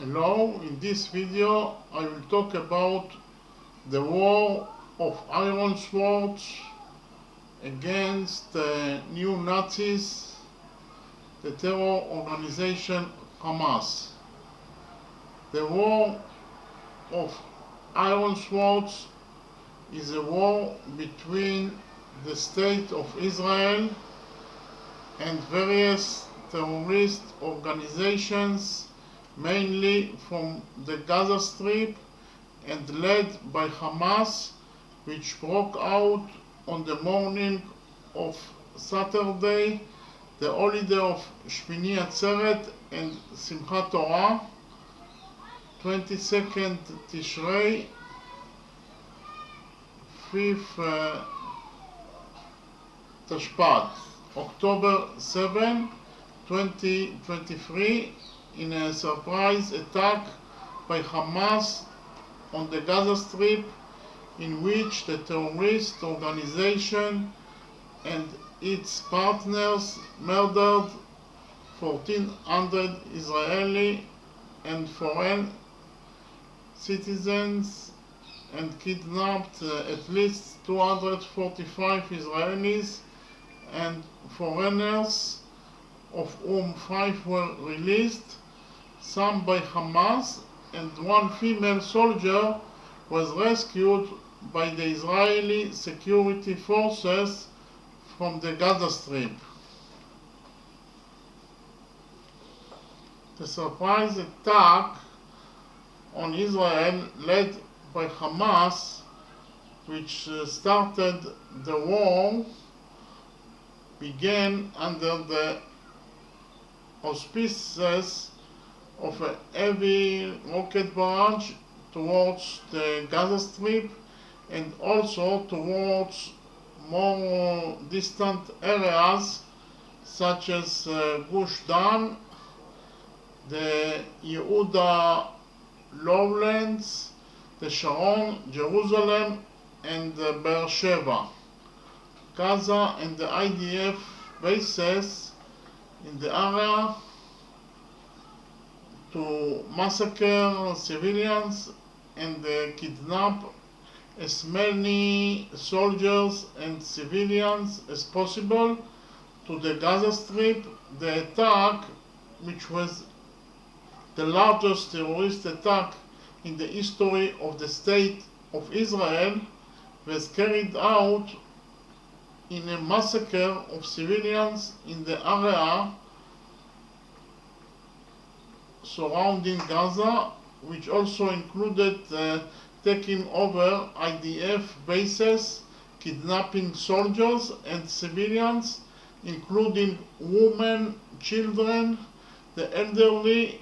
Hello, in this video I will talk about the war of iron swords against new Nazis, the terror organization Hamas. The war of iron swords is a war between the state of Israel and various terrorist organizations, mainly from the Gaza Strip and led by Hamas, which broke out on the morning of Saturday, the holiday of Shmini Atzeret and Simchat Torah, 22nd Tishrei, 5th Tashpat, October 7, 2023, in a surprise attack by Hamas on the Gaza Strip, in which the terrorist organization and its partners murdered 1,400 Israeli and foreign citizens and kidnapped at least 245 Israelis and foreigners, of whom 5 were released, some by Hamas, and 1 female soldier was rescued by the Israeli security forces from the Gaza Strip. The surprise attack on Israel led by Hamas, which started the war, began under the auspices of a heavy rocket barrage towards the Gaza Strip and also towards more distant areas such as Gush Dan, the Yehuda lowlands, the Sharon, Jerusalem, and Beersheba. Gaza and the IDF bases in the area to massacre civilians and kidnap as many soldiers and civilians as possible to the Gaza Strip. The attack, which was the largest terrorist attack in the history of the state of Israel, was carried out in a massacre of civilians in the area surrounding Gaza, which also included taking over IDF bases, kidnapping soldiers and civilians, including women, children, the elderly,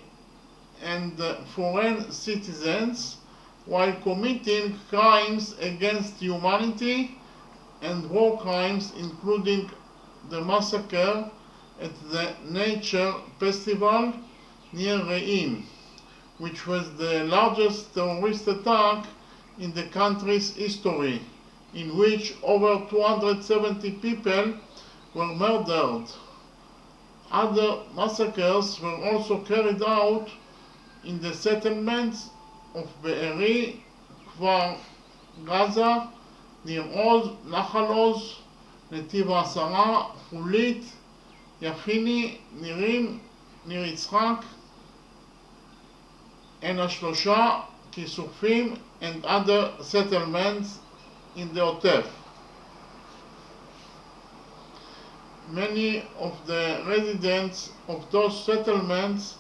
and foreign citizens, while committing crimes against humanity and war crimes, including the massacre at the nature festival near Re'im, which was the largest terrorist attack in the country's history, in which over 270 people were murdered. Other massacres were also carried out in the settlements of Be'eri, Kfar Gaza, Nir Oz, Nachal Oz, Netiv HaSara, Chulit, Yachini, Nirim, Nir Yitzchak, Ein HaShlosha, Kisufim, and other settlements in the Otef. Many of the residents of those settlements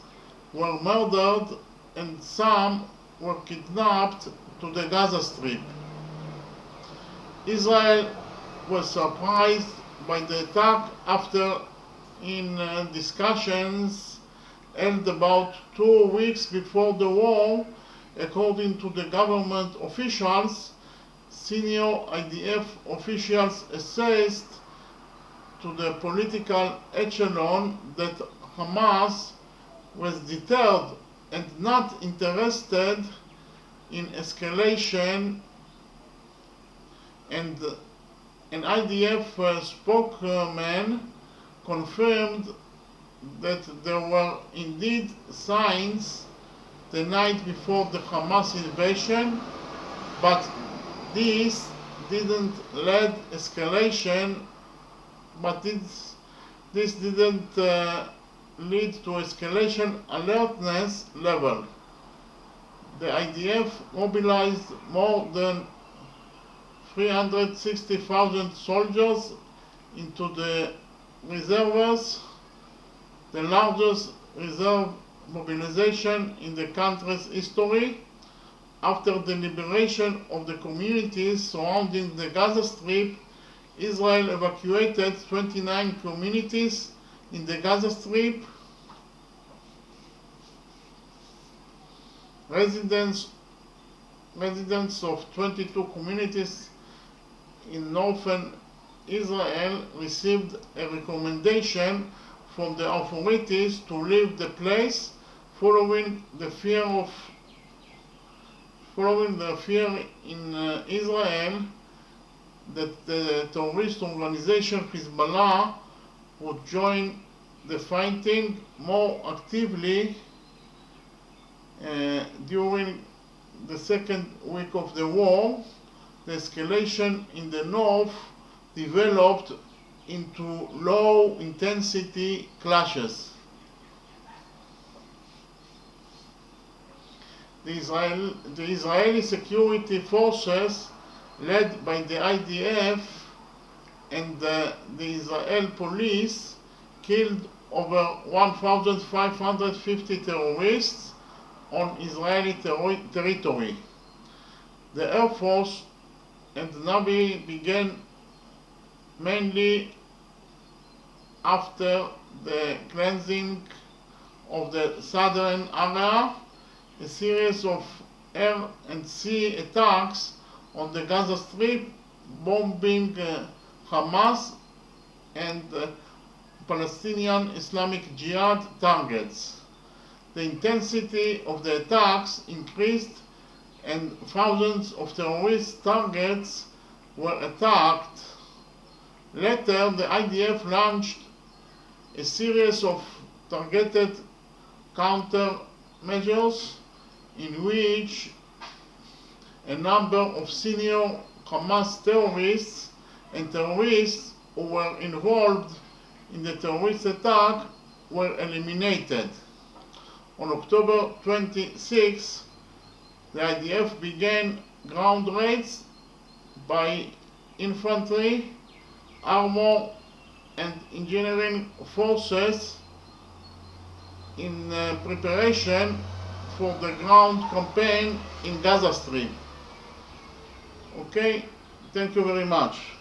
were murdered and some were kidnapped to the Gaza Strip. Israel was surprised by the attack after, in discussions held about 2 weeks before the war, according to the government officials, senior IDF officials assessed to the political echelon that Hamas was deterred and not interested in escalation, and an IDF spokesman confirmed that there were indeed signs the night before the Hamas invasion, but this didn't lead escalation, but this didn't lead to escalation alertness level. The IDF mobilized more than 360,000 soldiers into the reserves, the largest reserve mobilization in the country's history. After the liberation of the communities surrounding the Gaza Strip, Israel evacuated 29 communities in the Gaza Strip. Residents of 22 communities in northern Israel received a recommendation from the authorities to leave the place following the fear in Israel that the terrorist organization Hezbollah would join the fighting more actively during the second week of the war. The escalation in the north developed into low-intensity clashes. The Israeli security forces, led by the IDF and the Israel police, killed over 1,550 terrorists on Israeli territory. The Air Force and the Navy began mainly after the cleansing of the southern area, a series of air and sea attacks on the Gaza Strip, bombing Hamas and Palestinian Islamic Jihad targets. The intensity of the attacks increased and thousands of terrorist targets were attacked. Later, the IDF launched a series of targeted countermeasures in which a number of senior Hamas terrorists and terrorists who were involved in the terrorist attack were eliminated. On October 26, the IDF began ground raids by infantry, armor and engineering forces in preparation for the ground campaign in Gaza Strip. Okay, thank you very much.